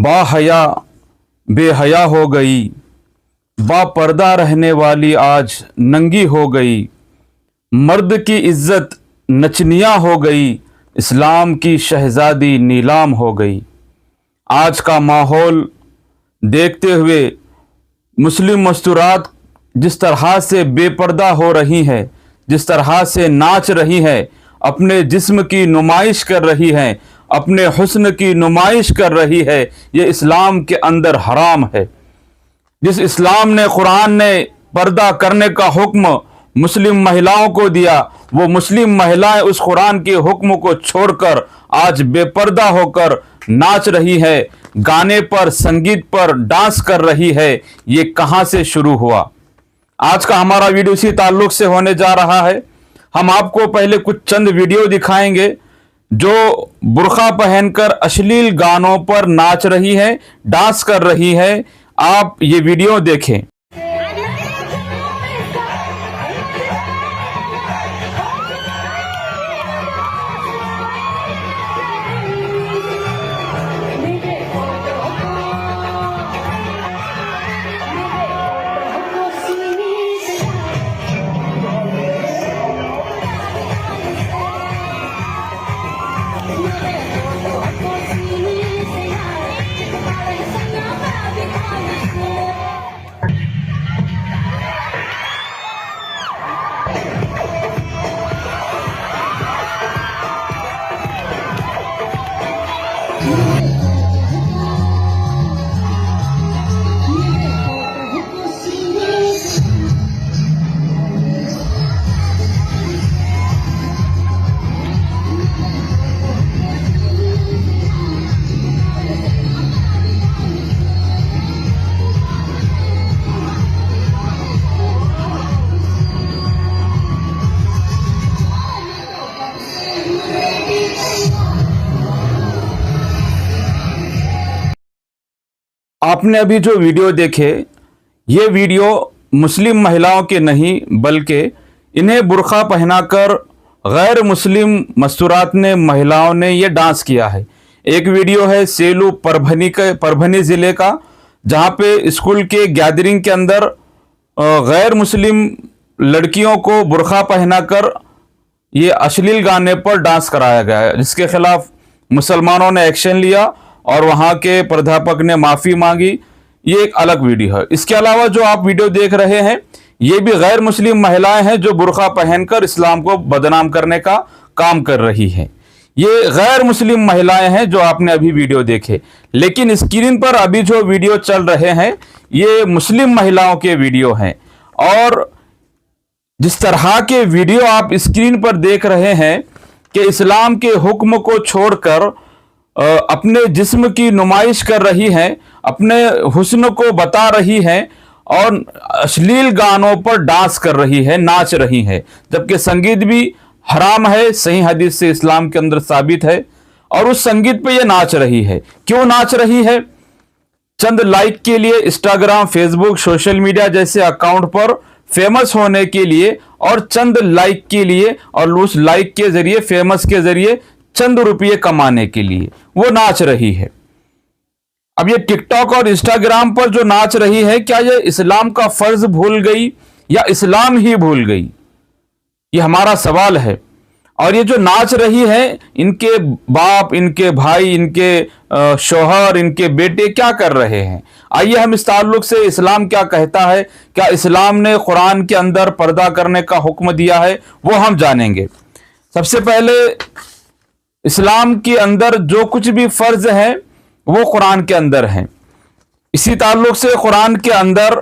बाहया बेहया हो गई, बापर्दा रहने वाली आज नंगी हो गई, मर्द की इज्जत नचनिया हो गई, इस्लाम की शहजादी नीलाम हो गई। आज का माहौल देखते हुए मुस्लिम मस्तूरात जिस तरह से बेपर्दा हो रही हैं, जिस तरह से नाच रही हैं, अपने जिस्म की नुमाइश कर रही हैं, अपने हुस्न की नुमाइश कर रही है, ये इस्लाम के अंदर हराम है। जिस इस्लाम ने, कुरान ने पर्दा करने का हुक्म मुस्लिम महिलाओं को दिया, वो मुस्लिम महिलाएं उस कुरान के हुक्म को छोड़कर आज बेपर्दा होकर नाच रही है, गाने पर, संगीत पर डांस कर रही है। ये कहां से शुरू हुआ? आज का हमारा वीडियो इसी ताल्लुक से होने जा रहा है। हम आपको पहले कुछ चंद वीडियो दिखाएंगे जो बुर्का पहनकर अश्लील गानों पर नाच रही है, डांस कर रही है। आप ये वीडियो देखें। आपने अभी जो वीडियो देखे, ये वीडियो मुस्लिम महिलाओं के नहीं बल्कि इन्हें बुर्का पहनाकर गैर मुस्लिम मस्तूरात ने, महिलाओं ने ये डांस किया है। एक वीडियो है सेलू परभनी ज़िले का, जहाँ पे स्कूल के गैदरिंग के अंदर गैर मुस्लिम लड़कियों को बुर्का पहनाकर ये अश्लील गाने पर डांस कराया गया है, जिसके खिलाफ मुसलमानों ने एक्शन लिया और वहाँ के प्राध्यापक ने माफ़ी मांगी। ये एक अलग वीडियो है। इसके अलावा जो आप वीडियो देख रहे हैं, ये भी गैर मुस्लिम महिलाएं हैं जो बुर्का पहनकर इस्लाम को बदनाम करने का काम कर रही हैं। ये गैर मुस्लिम महिलाएं हैं जो आपने अभी वीडियो देखे, लेकिन स्क्रीन पर अभी जो वीडियो चल रहे हैं ये मुस्लिम महिलाओं के वीडियो हैं। और जिस तरह के वीडियो आप स्क्रीन पर देख रहे हैं कि इस्लाम के हुक्म को छोड़कर अपने जिस्म की नुमाइश कर रही हैं, अपने हुस्न को बता रही हैं और अश्लील गानों पर डांस कर रही है, नाच रही है, जबकि संगीत भी हराम है, सही हदीस से इस्लाम के अंदर साबित है। और उस संगीत पे ये नाच रही है। क्यों नाच रही है? चंद लाइक के लिए, इंस्टाग्राम, फेसबुक, सोशल मीडिया जैसे अकाउंट पर फेमस होने के लिए और चंद लाइक के लिए, और उस लाइक के जरिए, फेमस के जरिए चंद रुपये कमाने के लिए वो नाच रही है। अब ये टिकटॉक और इंस्टाग्राम पर जो नाच रही है, क्या ये इस्लाम का फर्ज भूल गई या इस्लाम ही भूल गई? ये हमारा सवाल है। और ये जो नाच रही है, इनके बाप, इनके भाई, इनके शौहर, इनके बेटे क्या कर रहे हैं? आइए हम इस ताल्लुक से इस्लाम क्या कहता है, क्या इस्लाम ने कुरान के अंदर पर्दा करने का हुक्म दिया है, वो हम जानेंगे। सबसे पहले इस्लाम के अंदर जो कुछ भी फर्ज है वो कुरान के अंदर है। इसी ताल्लुक से कुरान के अंदर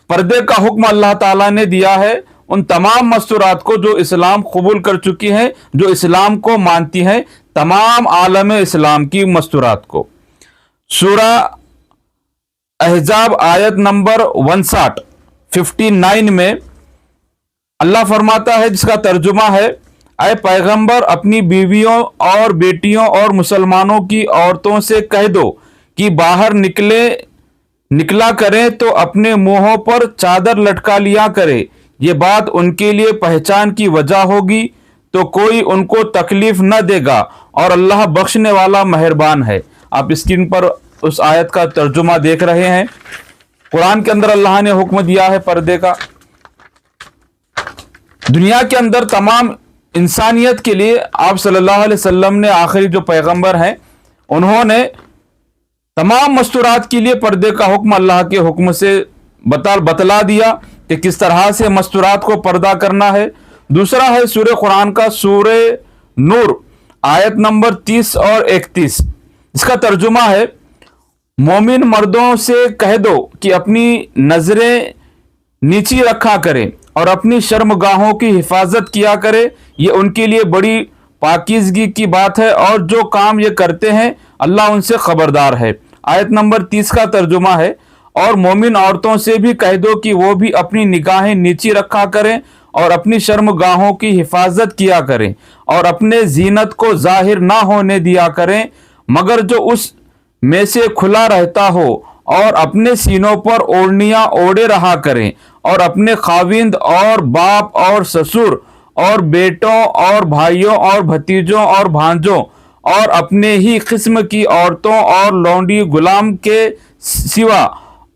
पर्दे का हुक्म अल्लाह ताला ने दिया है उन तमाम मस्तूरात को जो इस्लाम कबूल कर चुकी हैं, जो इस्लाम को मानती हैं, तमाम आलम इस्लाम की मस्तूरात को। सूरा अहज़ाब आयत नंबर 59 में अल्लाह फरमाता है, जिसका तर्जुमा है, ऐ पैगंबर अपनी बीवियों और बेटियों और मुसलमानों की औरतों से कह दो कि बाहर निकला करें तो अपने मुंहों पर चादर लटका लिया करे। ये बात उनके लिए पहचान की वजह होगी तो कोई उनको तकलीफ न देगा और अल्लाह बख्शने वाला मेहरबान है। आप स्क्रीन पर उस आयत का तर्जुमा देख रहे हैं। कुरान के अंदर अल्लाह ने हुक्म दिया है पर्दे का। दुनिया के अंदर तमाम इंसानियत के लिए आप सल्लल्लाहु अलैहि वसल्लम ने, आखिरी जो पैगंबर हैं, उन्होंने तमाम मस्तूरात के लिए पर्दे का हुक्म अल्लाह के हुक्म से बतला दिया कि किस तरह से मस्तूरात को पर्दा करना है। दूसरा है सूरह कुरान का सूरह नूर आयत नंबर 30 और 31। इसका तर्जुमा है, मोमिन मर्दों से कह दो कि अपनी नजरें नीची रखा करें और अपनी शर्मगाहों की हिफाजत किया करें, ये उनके लिए बड़ी पाकीज़गी की बात है और जो काम ये करते हैं अल्लाह उनसे खबरदार है। आयत नंबर 30 का तर्जुमा है, और मोमिन औरतों से भी कह दो कि वो भी अपनी निगाहें नीची रखा करें और अपनी शर्मगाहों की हिफाजत किया करें और अपने जीनत को जाहिर ना होने दिया करें मगर जो उस में से खुला रहता हो, और अपने सीनों पर ओढ़नियां ओढ़े रहा करें और अपने खाविंद और बाप और ससुर और बेटों और भाइयों और भतीजों और भांजों और अपने ही किस्म की औरतों और लौंडी गुलाम के सिवा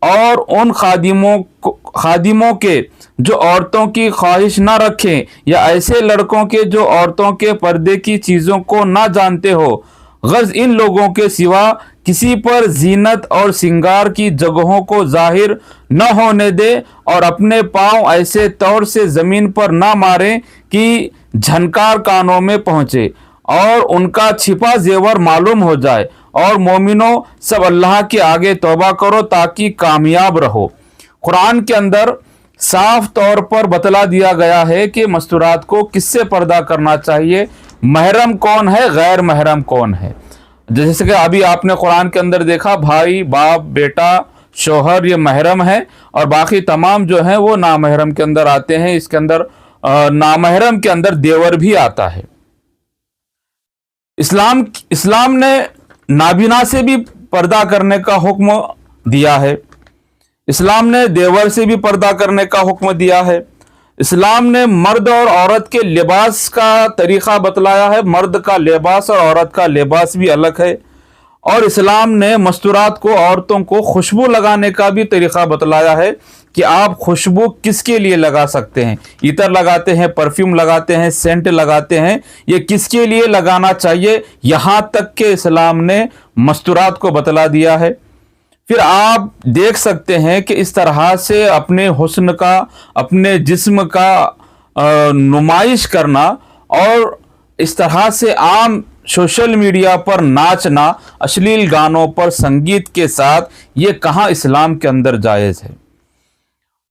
और उन खादिमों के जो औरतों की ख्वाहिश ना रखें, या ऐसे लड़कों के जो औरतों के पर्दे की चीज़ों को ना जानते हो, गर्ज इन लोगों के सिवा किसी पर जीनत और सिंगार की जगहों को जाहिर न होने दे, और अपने पांव ऐसे तौर से ज़मीन पर ना मारें कि झनकार कानों में पहुँचे और उनका छिपा जेवर मालूम हो जाए। और मोमिनों, सब अल्लाह के आगे तौबा करो ताकि कामयाब रहो। कुरान के अंदर साफ तौर पर बतला दिया गया है कि मस्तूरात को किससे पर्दा करना चाहिए, महरम कौन है, गैर महरम कौन है। जैसे कि अभी आपने कुरान के अंदर देखा, भाई, बाप, बेटा, शोहर, ये महरम है, और बाकी तमाम जो हैं वो नामहरम के अंदर आते हैं। इसके अंदर नामहरम के अंदर देवर भी आता है। इस्लाम ने नाबीना से भी पर्दा करने का हुक्म दिया है। इस्लाम ने देवर से भी पर्दा करने का हुक्म दिया है। इस्लाम ने मर्द और औरत के लिबास का तरीक़ा बतलाया है। मर्द का लिबास और औरत का लिबास भी अलग है। और इस्लाम ने मस्तूरात को, औरतों को खुशबू लगाने का भी तरीक़ा बतलाया है कि आप खुशबू किसके लिए लगा सकते हैं। इतर लगाते हैं, परफ्यूम लगाते हैं, सेंट लगाते हैं, ये किसके लिए लगाना चाहिए, यहाँ तक कि इस्लाम ने मस्तूरात को बतला दिया है। फिर आप देख सकते हैं कि इस तरह से अपने हुस्न का, अपने जिस्म का नुमाइश करना और इस तरह से आम सोशल मीडिया पर नाचना, अश्लील गानों पर संगीत के साथ, ये कहाँ इस्लाम के अंदर जायज़ है।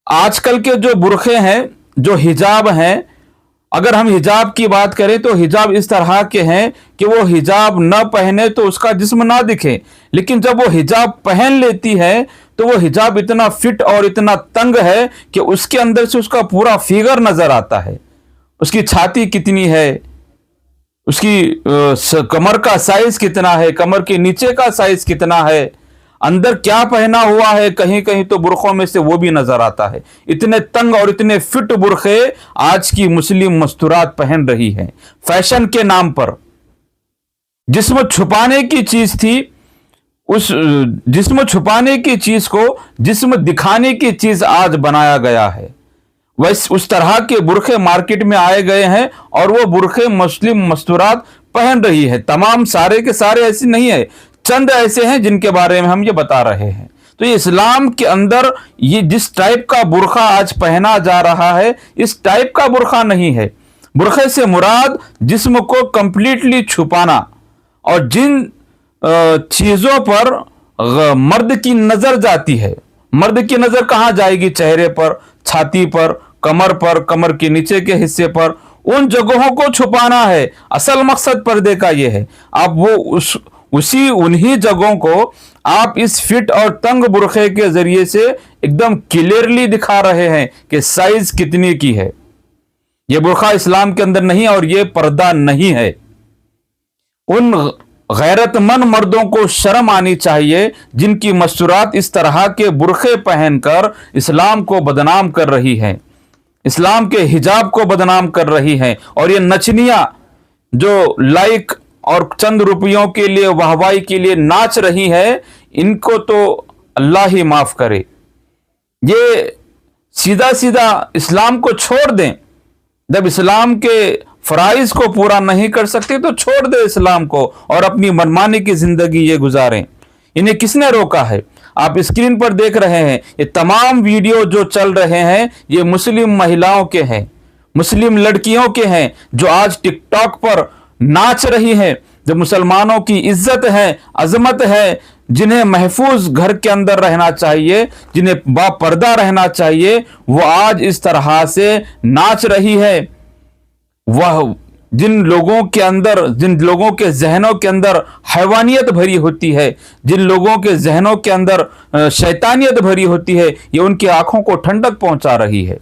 आजकल के जो बुरखे हैं, जो हिजाब हैं, अगर हम हिजाब की बात करें तो हिजाब इस तरह के हैं कि वो हिजाब न पहने तो उसका जिस्म ना दिखे, लेकिन जब वो हिजाब पहन लेती है तो वो हिजाब इतना फिट और इतना तंग है कि उसके अंदर से उसका पूरा फिगर नजर आता है। उसकी छाती कितनी है, उसकी कमर का साइज कितना है, कमर के नीचे का साइज कितना है, अंदर क्या पहना हुआ है, कहीं कहीं तो बुरखों में से वो भी नजर आता है। इतने तंग और इतने फिट बुरखे आज की मुस्लिम मस्तूरात पहन रही हैं फैशन के नाम पर। जिस्म छुपाने की चीज थी, उस जिस्म छुपाने की चीज को जिस्म दिखाने की चीज आज बनाया गया है। वैसे उस तरह के बुरखे मार्केट में आए गए हैं और वो बुरखे मुस्लिम मस्तूरात पहन रही है। तमाम सारे के सारे ऐसे नहीं है, चंद ऐसे हैं जिनके बारे में हम ये बता रहे हैं। तो ये इस्लाम के अंदर ये जिस टाइप का बुरखा आज पहना जा रहा है, इस टाइप का बुरखा नहीं है। बुरखे से मुराद जिस्म को कंप्लीटली छुपाना, और जिन चीजों पर मर्द की नजर जाती है, मर्द की नजर कहाँ जाएगी, चेहरे पर, छाती पर, कमर पर, कमर के नीचे के हिस्से पर, उन जगहों को छुपाना है। असल मकसद पर्दे का ये है। आप वो उन्हीं जगहों को आप इस फिट और तंग बुरखे के जरिए से एकदम क्लियरली दिखा रहे हैं कि साइज कितनी की है। यह बुरखा इस्लाम के अंदर नहीं और यह पर्दा नहीं है। उन गैरतमंद मर्दों को शर्म आनी चाहिए जिनकी मस्तूरात इस तरह के बुरखे पहनकर इस्लाम को बदनाम कर रही हैं, इस्लाम के हिजाब को बदनाम कर रही हैं। और ये नचनियां जो लाइक और चंद रुपयों के लिए, वाहवाही के लिए नाच रही है, इनको तो अल्लाह ही माफ करे। ये सीधा सीधा इस्लाम को छोड़ दें। जब इस्लाम के फराइज को पूरा नहीं कर सकते तो छोड़ दे इस्लाम को और अपनी मनमानी की जिंदगी ये गुजारें। इन्हें किसने रोका है? आप स्क्रीन पर देख रहे हैं, ये तमाम वीडियो जो चल रहे हैं ये मुस्लिम महिलाओं के हैं, मुस्लिम लड़कियों के हैं जो आज टिकटॉक पर नाच रही हैं, जो मुसलमानों की इज्जत है, अजमत है, जिन्हें महफूज घर के अंदर रहना चाहिए, जिन्हें बापर्दा रहना चाहिए, वो आज इस तरह से नाच रही है। वह जिन लोगों के अंदर, जिन लोगों के जहनों के अंदर हैवानियत भरी होती है, जिन लोगों के जहनों के अंदर शैतानियत भरी होती है, ये उनकी आंखों को ठंडक पहुंचा रही है।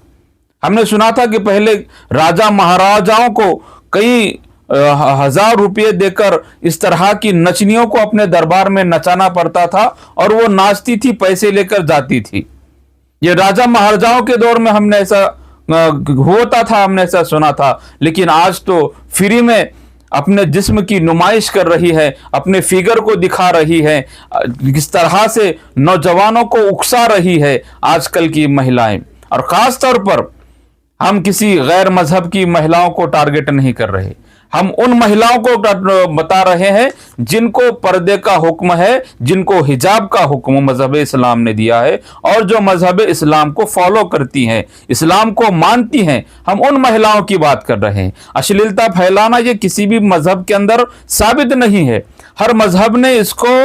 हमने सुना था कि पहले राजा महाराजाओं को कई हजार रुपये देकर इस तरह की नचनियों को अपने दरबार में नचाना पड़ता था और वो नाचती थी, पैसे लेकर जाती थी। ये राजा महाराजाओं के दौर में हमने ऐसा होता था, हमने ऐसा सुना था। लेकिन आज तो फ्री में अपने जिस्म की नुमाइश कर रही है, अपने फिगर को दिखा रही है, किस तरह से नौजवानों को उकसा रही है आजकल की महिलाएं। और खास तौर पर हम किसी गैर मजहब की महिलाओं को टारगेट नहीं कर रहे, हम उन महिलाओं को बता रहे हैं जिनको पर्दे का हुक्म है, जिनको हिजाब का हुक्म मजहब इस्लाम ने दिया है और जो मजहब इस्लाम को फॉलो करती हैं, इस्लाम को मानती हैं। हम उन महिलाओं की बात कर रहे हैं। अश्लीलता फैलाना ये किसी भी मजहब के अंदर साबित नहीं है। हर मजहब ने इसको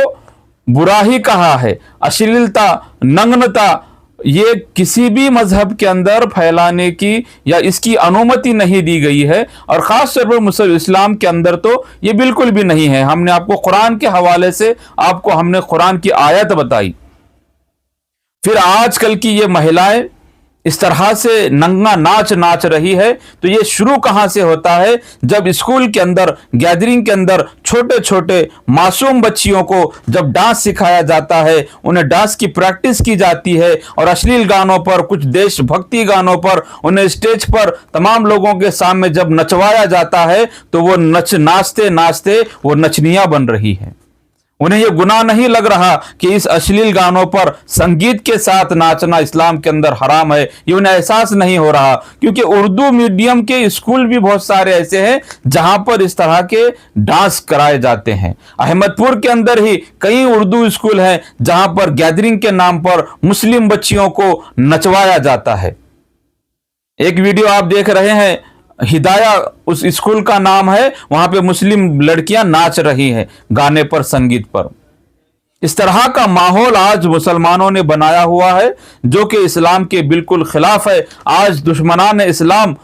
बुरा ही कहा है। अश्लीलता, नग्नता ये किसी भी मजहब के अंदर फैलाने की या इसकी अनुमति नहीं दी गई है और खास तौर पर मुस्लिम इस्लाम के अंदर तो ये बिल्कुल भी नहीं है। हमने आपको कुरान के हवाले से हमने कुरान की आयत बताई। फिर आजकल की ये महिलाएं इस तरह से नंगा नाच रही है तो ये शुरू कहां से होता है? जब स्कूल के अंदर, गैदरिंग के अंदर छोटे छोटे मासूम बच्चियों को जब डांस सिखाया जाता है, उन्हें डांस की प्रैक्टिस की जाती है और अश्लील गानों पर, कुछ देशभक्ति गानों पर उन्हें स्टेज पर तमाम लोगों के सामने जब नचवाया जाता है तो वो नाचते नाचते वो नचनिया बन रही है। उन्हें यह गुनाह नहीं लग रहा कि इस अश्लील गानों पर संगीत के साथ नाचना इस्लाम के अंदर हराम है। ये उन्हें एहसास नहीं हो रहा, क्योंकि उर्दू मीडियम के स्कूल भी बहुत सारे ऐसे हैं जहां पर इस तरह के डांस कराए जाते हैं। अहमदपुर के अंदर ही कई उर्दू स्कूल हैं जहां पर गैदरिंग के नाम पर मुस्लिम बच्चियों को नचवाया जाता है। एक वीडियो आप देख रहे हैं, हिदाया उस स्कूल का नाम है, वहां पे मुस्लिम लड़कियां नाच रही हैं गाने पर, संगीत पर। इस तरह का माहौल आज मुसलमानों ने बनाया हुआ है जो कि इस्लाम के बिल्कुल खिलाफ है। आज दुश्मनान इस्लाम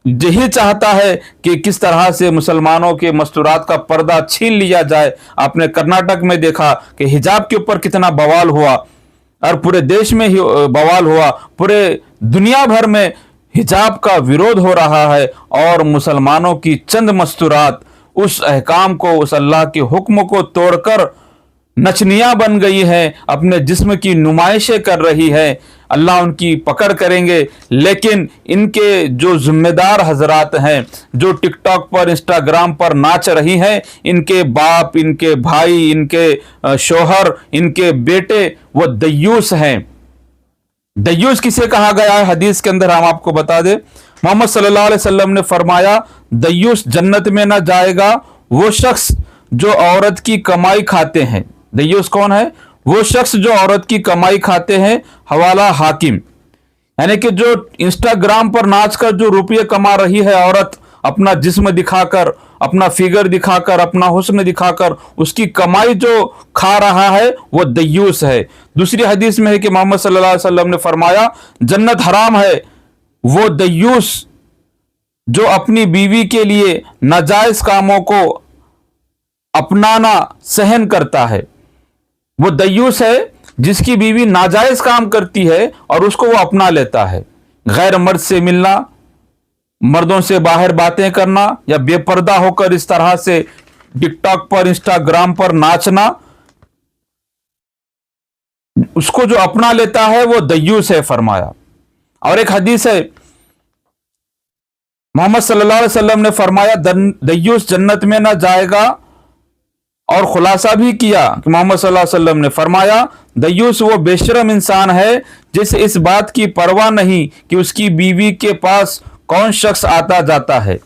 यही चाहता है कि किस तरह से मुसलमानों के मस्तूरात का पर्दा छीन लिया जाए। आपने कर्नाटक में देखा कि हिजाब के ऊपर कितना बवाल हुआ और पूरे देश में ही बवाल हुआ, पूरे दुनिया भर में हिजाब का विरोध हो रहा है और मुसलमानों की चंद मस्तूरात उस अहकाम को, उस अल्लाह के हुक्म को तोड़कर नचनिया बन गई है, अपने जिस्म की नुमाइशें कर रही है। अल्लाह उनकी पकड़ करेंगे। लेकिन इनके जो जिम्मेदार हजरात हैं, जो टिकटॉक पर, इंस्टाग्राम पर नाच रही हैं, इनके बाप, इनके भाई, इनके शोहर, इनके बेटे, वो दय्यूस हैं। दय्यूस किसे कहा गया है हदीस के अंदर हम आपको बता दें। मोहम्मद सल्लल्लाहु अलैहि वसल्लम ने फरमाया, दय्यूस जन्नत में ना जाएगा वो शख्स जो औरत की कमाई खाते हैं। दय्यूस कौन है? वो शख्स जो औरत की कमाई खाते हैं। हवाला हाकिम, यानी कि जो इंस्टाग्राम पर नाचकर जो रुपये कमा रही है औरत, अपना जिस्म दिखाकर, अपना फिगर दिखाकर, अपना हुस्न दिखाकर उसकी कमाई जो खा रहा है वो दय्यूस है। दूसरी हदीस में है कि मोहम्मद सल्लल्लाहु अलैहि वसल्लम ने फरमाया, जन्नत हराम है वो दय्यूस जो अपनी बीवी के लिए नाजायज कामों को अपनाना सहन करता है। वो दय्यूस है जिसकी बीवी नाजायज काम करती है और उसको वो अपना लेता है। गैर मर्द से मिलना, मर्दों से बाहर बातें करना या बेपर्दा होकर इस तरह से टिकटॉक पर, इंस्टाग्राम पर नाचना, उसको जो अपना लेता है वो दय्यूस है फरमाया। और एक हदीस है, मोहम्मद सल्लल्लाहु अलैहि वसल्लम ने फरमाया, दय्यूस जन्नत में ना जाएगा और खुलासा भी किया कि मोहम्मद सल्लल्लाहु अलैहि वसल्लम ने फरमाया, दयूस वो बेशरम इंसान है जिसे इस बात की परवाह नहीं कि उसकी बीवी के पास कौन शख्स आता जाता है।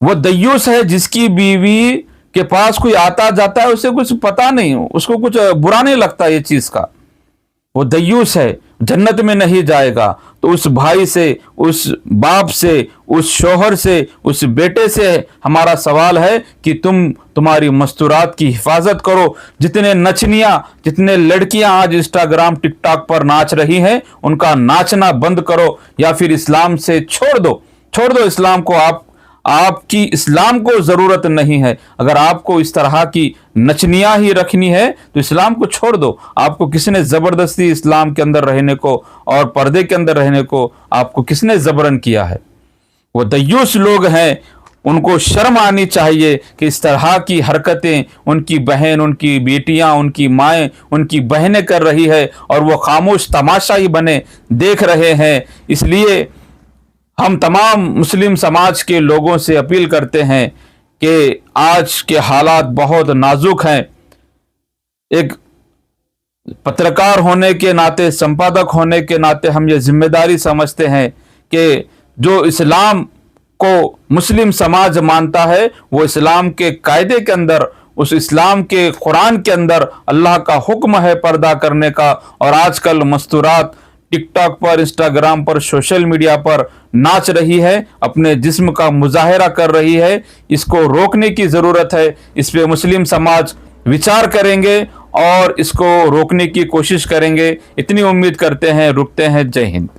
वो दयूस है जिसकी बीवी के पास कोई आता जाता है, उसे कुछ पता नहीं, उसको कुछ बुरा नहीं लगता ये चीज का। वो दयूस है, जन्नत में नहीं जाएगा। तो उस भाई से, उस बाप से, उस शोहर से, उस बेटे से हमारा सवाल है कि तुम्हारी मस्तूरात की हिफाजत करो। जितने नचनियां, जितने लड़कियां आज इंस्टाग्राम टिकटॉक पर नाच रही हैं, उनका नाचना बंद करो या फिर इस्लाम से छोड़ दो इस्लाम को। आपकी इस्लाम को जरूरत नहीं है। अगर आपको इस तरह की नचनियां ही रखनी है तो इस्लाम को छोड़ दो। आपको किसने जबरदस्ती इस्लाम के अंदर रहने को और पर्दे के अंदर रहने को आपको किसने जबरन किया है? वो दयूस लोग हैं, उनको शर्म आनी चाहिए कि इस तरह की हरकतें उनकी बहन, उनकी बेटियां, उनकी माएँ, उनकी बहनें कर रही है और वो खामोश तमाशा ही बने देख रहे हैं। इसलिए हम तमाम मुस्लिम समाज के लोगों से अपील करते हैं कि आज के हालात बहुत नाजुक हैं। एक पत्रकार होने के नाते, संपादक होने के नाते हम ये जिम्मेदारी समझते हैं कि जो इस्लाम को मुस्लिम समाज मानता है, वो इस्लाम के कायदे के अंदर, उस इस्लाम के कुरान के अंदर अल्लाह का हुक्म है पर्दा करने का। और आजकल मस्तूरात टिकटॉक पर, इंस्टाग्राम पर, सोशल मीडिया पर नाच रही है, अपने जिस्म का मुजाहरा कर रही है। इसको रोकने की ज़रूरत है। इस पे मुस्लिम समाज विचार करेंगे और इसको रोकने की कोशिश करेंगे। इतनी उम्मीद करते हैं। रुकते हैं। जय हिंद।